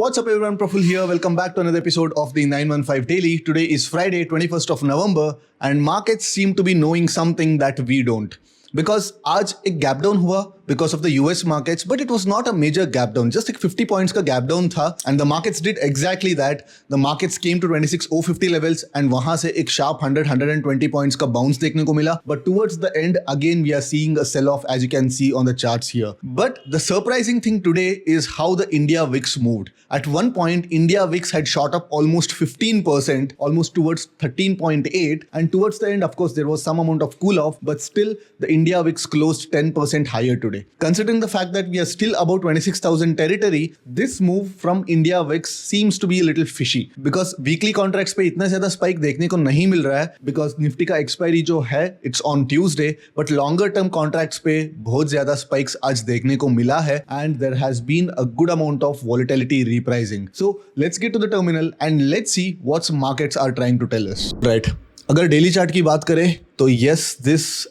What's up everyone, Praful here. Welcome back to another episode of the 915 Daily. Today is Friday, 21st of November and markets seem to be knowing something that we don't. Because आज एक gap down हुआ because of the US markets, but it was not a major gap down. Just एक 50 points का gap down था and the markets did exactly that. The markets came to 26,050 levels and वहाँ से एक sharp 120 points का bounce देखने को मिला. But towards the end, again we are seeing a sell-off as you can see on the charts here. But the surprising thing today is how the India VIX moved. At one point, India VIX had shot up almost 15%, almost towards 13.8, and towards the end, of course, there was some amount of cool-off, but still the India VIX closed 10% higher today. Considering the fact that we are still above 26,000 territory, this move from India VIX seems to be a little fishy because weekly contracts पे इतना ज़्यादा spike देखने को नहीं मिल रहा है because Nifty का expiry जो है it's on Tuesday, but longer term contracts पे बहुत ज़्यादा spikes आज देखने को मिला है and there has been a good amount of volatility repricing. So let's get to the terminal and let's see what markets are trying to tell us. Right. अगर daily chart की बात करें तो yes, this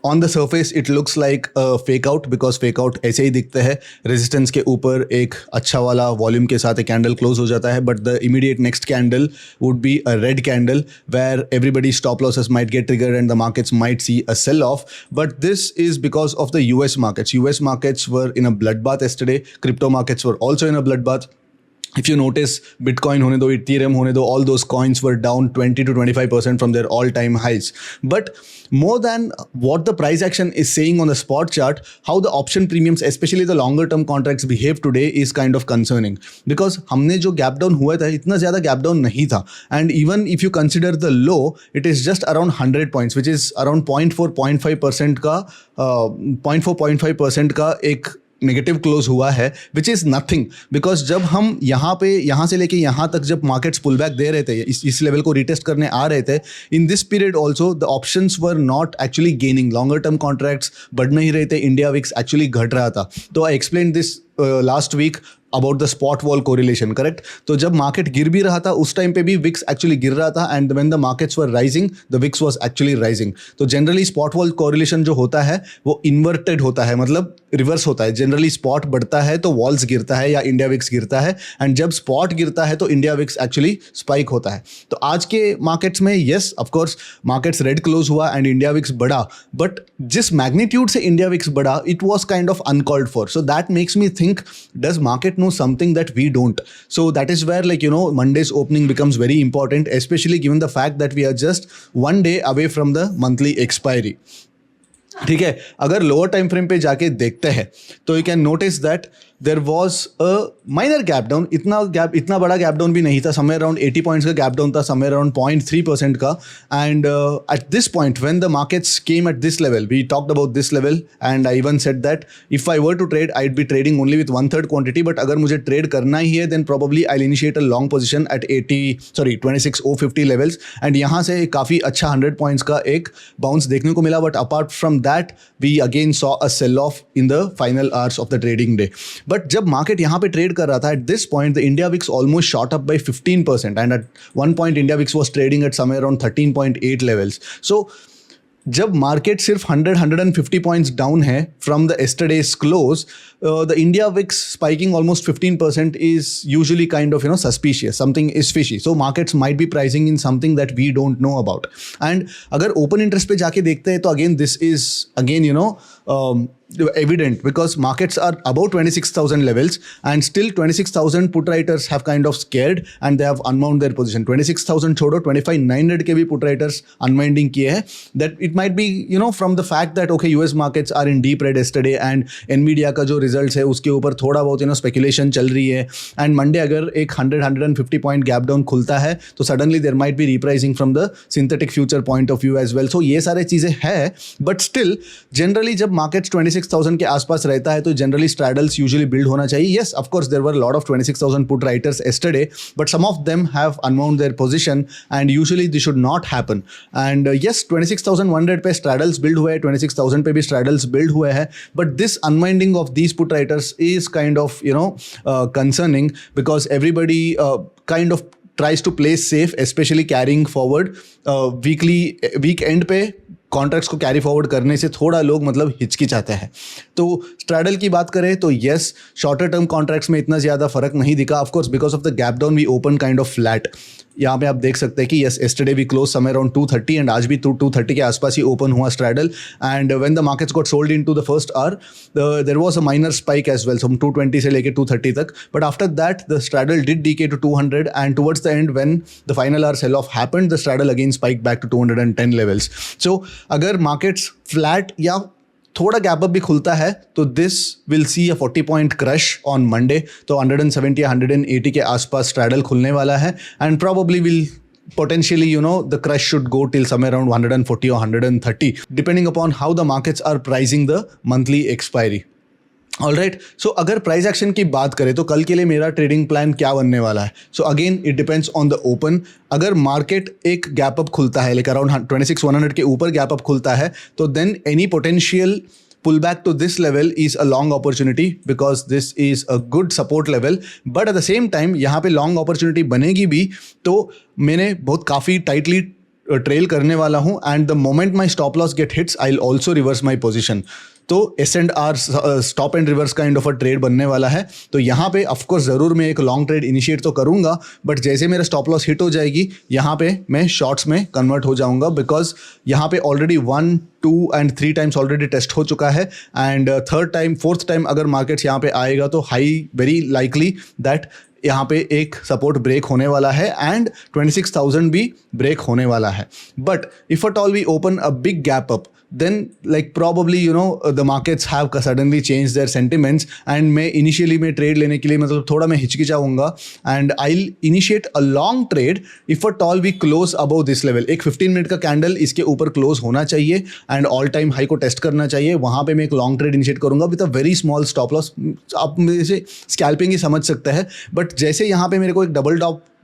on the surface it looks like a fake out because fake out ऐसे ही दिखते हैं. Resistance के ऊपर एक अच्छा वाला वॉल्यूम के साथ एक कैंडल क्लोज हो जाता है, but the immediate next candle would be a red candle where everybody's stop losses might get triggered and the markets might see a sell off. But this is because of the US markets. US markets were in a bloodbath yesterday. Crypto markets were also in a bloodbath. If you notice, Bitcoin होने दो, Ethereum होने दो, all those coins were down 20 to 25% from their all-time highs. But more than what the price action is saying on the spot chart, how the option premiums, especially the longer-term contracts, behave today is kind of concerning. Because हमने जो gap down हुआ था, इतना ज़्यादा gap down नहीं था. And even if you consider the low, it is just around 100 points, which is around 0.4-0.5% का 0.4-0.5% का एक नेगेटिव क्लोज हुआ है, विच इज़ नथिंग. बिकॉज जब हम यहाँ से लेके यहाँ तक जब मार्केट्स पुल बैक दे रहे थे, इस लेवल को रिटेस्ट करने आ रहे थे, in this period also the options were not actually gaining. Longer term contracts बढ़ नहीं रहे थे, इंडिया विक्स एक्चुअली घट रहा था. तो I explain this last week about the spot vol correlation, correct. तो जब मार्केट गिर भी रहा था उस टाइम पे भी विक्स एक्चुअली गिर रहा था and when the markets were rising the VIX was actually rising. तो जनरली स्पॉट वॉल कोरिलेशन जो होता है वो इन्वर्टेड होता है, मतलब रिवर्स होता है. जनरली स्पॉट बढ़ता है तो वॉल्स गिरता है या इंडिया विक्स गिरता है, एंड जब स्पॉट गिरता है तो इंडिया विक्स एक्चुअली स्पाइक होता है. तो आज के मार्केट्स में yes of course markets red close हुआ एंड इंडिया विक्स बढ़ा, बट जिस मैग्नीट्यूड से इंडिया विक्स बढ़ा it was kind of uncalled for. So that makes me think, does market know something that we don't? So that is where, like, you know, Monday's opening becomes very important, especially given the fact that we are just one day away from the monthly expiry. ठीक है, अगर lower time frame पे जाके देखते हैं तो you can notice that there was a minor gap down. इतना बड़ा गैप डाउन भी नहीं था. समवेयर अराउंड 80 पॉइंट्स का गैप डाउन था, समवेयर अराउंड 0.3% का. And at this point when the markets came at this level, we talked about this level and I even said that if I were to trade I would be trading only with 1/3 quantity. But अगर मुझे trade करना ही है then probably I will initiate a long position at 26,050 levels. And यहाँ से काफ़ी अच्छा 100 points का एक बाउंस देखने को मिला. But apart from that we again saw a sell off in the final hours of the trading day. But जब मार्केट यहाँ पे ट्रेड कर रहा था at this point the India VIX almost shot up by 15% and at one point India VIX was trading at somewhere around 13.8 levels. So जब market सिर्फ 150 points down है from the yesterday's close, the India VIX spiking almost 15% is usually kind of suspicious. Something is fishy. So markets might be pricing in something that we don't know about. And अगर open interest पे जाके देखते हैं तो again this is again evident because markets are above 26,000 levels and still 26,000 put writers have kind of scared and they have unwound their position. 26,000 छोड़ो 25,900 के भी put writers unwinding किए हैं. That it might be from the fact that okay US markets are in deep red yesterday and Nvidia का जो results है उसके ऊपर थोड़ा बहुत speculation चल रही है and Monday अगर एक 150 point gap down खुलता है तो suddenly there might be repricing from the synthetic future point of view as well. So ये सारे चीज़ें हैं, but still generally जब markets 26,000 के आसपास रहता है तो जनरली स्ट्रैडल्स यूजुअली बिल्ड होना चाहिए. Yes of course there were lot of 26,000 put writers yesterday, but some of them have unwound their position and usually this should not happen. And yes 26,100 पे straddles build हुए हैं, 26,000 पे भी straddles build हुए हैं, but this unwinding of these put writers is kind of concerning because everybody kind of tries to play safe, especially carrying forward week end पे contracts को carry forward करने से थोड़ा लोग मतलब हिचकिचाते हैं। तो स्ट्रैडल की बात करें तो यस, शॉर्टर टर्म कॉन्ट्रैक्ट्स में इतना ज़्यादा फर्क नहीं दिखा। Of course because of the gap down we open kind of flat. यहाँ पे आप देख सकते हैं कि yes, yesterday we close somewhere around 230 and आज भी 230 के आसपास ही ओपन हुआ straddle. And when the markets got sold into the first hour there was a minor spike as well, हम 220 से लेके 230 तक, but after that the straddle did DK to 200 and towards the end when the final hour sell off happened the straddle again spike back to 210 levels. So अगर markets flat या थोड़ा gap up भी खुलता है तो this will see a 40 point crush on Monday. तो 170 या 180 के आसपास स्ट्रैडल खुलने वाला है and probably will potentially, the crush should go till somewhere around 140 or 130 depending upon how the markets are pricing the monthly expiry. All right, so अगर price action की बात करें तो कल के लिए मेरा ट्रेडिंग प्लान क्या बनने वाला है। So again it depends on the open. अगर मार्केट एक गैप अप खुलता है लाइक अराउंड 26,100 के ऊपर गैप अप खुलता है तो then any potential pull back to this level is a long opportunity because this is a good support level, but at the same time यहाँ पे long opportunity बनेगी भी तो मैंने बहुत काफ़ी tightly ट्रेल करने वाला हूँ and the moment my stop loss get hits I will also reverse my position. तो S&R stop and reverse kind of a trade बनने वाला है। तो यहाँ पे ऑफकोर्स ज़रूर मैं एक लॉन्ग ट्रेड इनिशिएट तो करूँगा, बट जैसे मेरा स्टॉप लॉस हिट हो जाएगी यहाँ पे मैं शॉर्ट्स में कन्वर्ट हो जाऊँगा बिकॉज यहाँ पे already 1, 2 and 3 times already test हो चुका है and third time fourth time अगर मार्केट्स यहाँ पे आएगा तो हाई वेरी लाइकली दैट यहाँ पे एक सपोर्ट ब्रेक होने वाला है एंड 26,000 भी ब्रेक होने वाला है। But if at all we open a big gap up then like probably the markets have suddenly changed their sentiments and मैं initially में trade लेने के लिए मतलब थोड़ा मैं हिचकिचाऊंगा and I'll initiate a long trade if at all we close above this level। एक 15 minute का कैंडल इसके ऊपर क्लोज होना चाहिए एंड ऑल टाइम हाई को टेस्ट करना चाहिए, वहाँ पे मैं एक लॉन्ग ट्रेड इनिशिएट करूँगा with a very small stop loss. आप मेरे से स्कैल्पिंग ही समझ सकते हैं, बट जैसे यहाँ पे मेरे को एक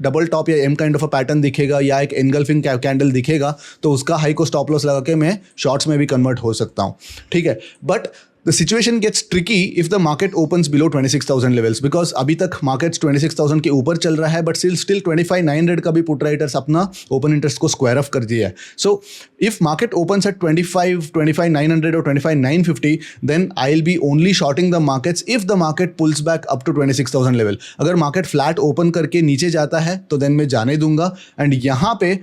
डबल टॉप या am kind of a pattern दिखेगा या एक एनगल्फिंग कैंडल दिखेगा तो उसका हाई को स्टॉप लॉस लगा के मैं शॉर्ट्स में भी कन्वर्ट हो सकता हूँ, ठीक है। But the situation gets tricky if the market opens below 26,000 levels because अभी तक मार्केट्स 26,000 के ऊपर चल रहा है बट still 25,900 का भी पुट राइटर्स अपना ओपन इंटरेस्ट को स्क्वायर ऑफ कर दिया है। So if market opens at 25,900 और 25,950 then I will be only shorting the markets if the market pulls back up to 26,000 level. अगर मार्केट फ्लैट ओपन करके नीचे जाता है तो देन मैं जाने दूंगा एंड यहाँ पे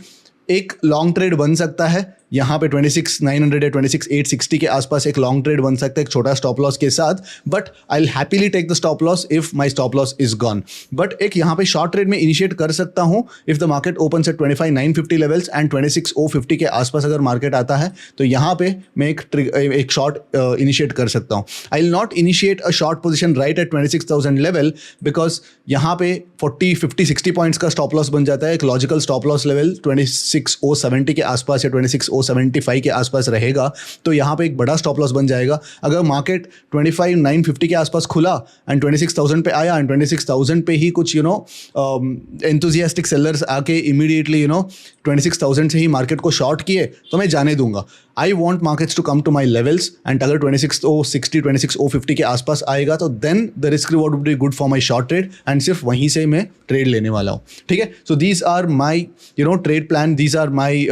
एक लॉन्ग ट्रेड बन सकता है। यहाँ पे 26,900 या 26,860 के आसपास एक लॉन्ग ट्रेड बन सकता है एक छोटा स्टॉप लॉस के साथ, but I will happily take the stop loss if my stop loss is gone. But एक यहाँ पे शॉर्ट ट्रेड में इनिशिएट कर सकता हूँ if the market open at 25,950 levels and 26,050 के आसपास अगर मार्केट आता है तो यहाँ पे मैं एक शॉर्ट इनिशिएट कर सकता हूँ। I will not initiate a short position right at 26,000 level because यहाँ पे 40, 50, 60 पॉइंट्स का स्टॉप लॉस बन जाता है। एक लॉजिकल स्टॉप लॉस लेवल 26,070 के आसपास या 26,075 के आसपास रहेगा तो यहाँ पे एक बड़ा स्टॉप लॉस बन जाएगा। अगर मार्केट 25,950 के आसपास खुला एंड 26,000 पे आया एंड 26,000 पे ही कुछ एंथुजियास्टिक सेलर्स आके इमीडिएटली 26,000 से ही मार्केट को शॉर्ट किए तो मैं जाने दूंगा। I want markets to come to my levels and अगर 26,060, 26,050 के आसपास आएगा तो then the risk reward would be good for my short trade and सिर्फ वहीं से मैं ट्रेड लेने वाला हूँ, ठीक है। So these are my trade plan, these are my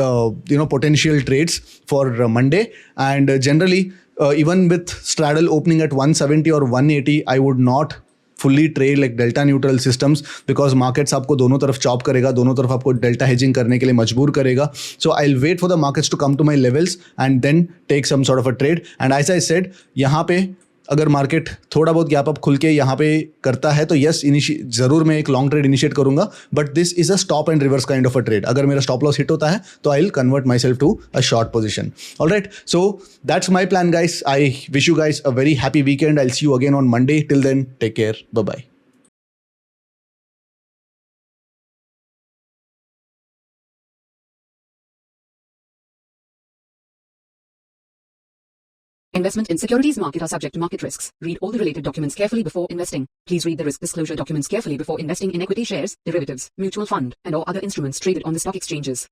potential trades for Monday and generally even with straddle opening at 170 or 180 I would not fully trade like delta neutral systems because markets आपको दोनों तरफ chop करेगा, दोनों तरफ आपको delta hedging करने के लिए मजबूर करेगा। So I'll wait for the markets to come to my levels and then take some sort of a trade and as I said यहाँ पे अगर मार्केट थोड़ा बहुत गैप अप खुल के यहाँ पे करता है तो यस ज़रूर मैं एक लॉन्ग ट्रेड इनिशिएट करूँगा, but this is a stop and reverse kind of a trade. अगर मेरा स्टॉप लॉस हिट होता है तो I will convert myself to a short position. All right, so that's my plan guys. I wish you guys a very happy weekend. I will see you again on Monday. Till then take care, bye bye. Investment in securities market are subject to market risks. Read all the related documents carefully before investing. Please read the risk disclosure documents carefully before investing in equity shares, derivatives, mutual fund, and or other instruments traded on the stock exchanges.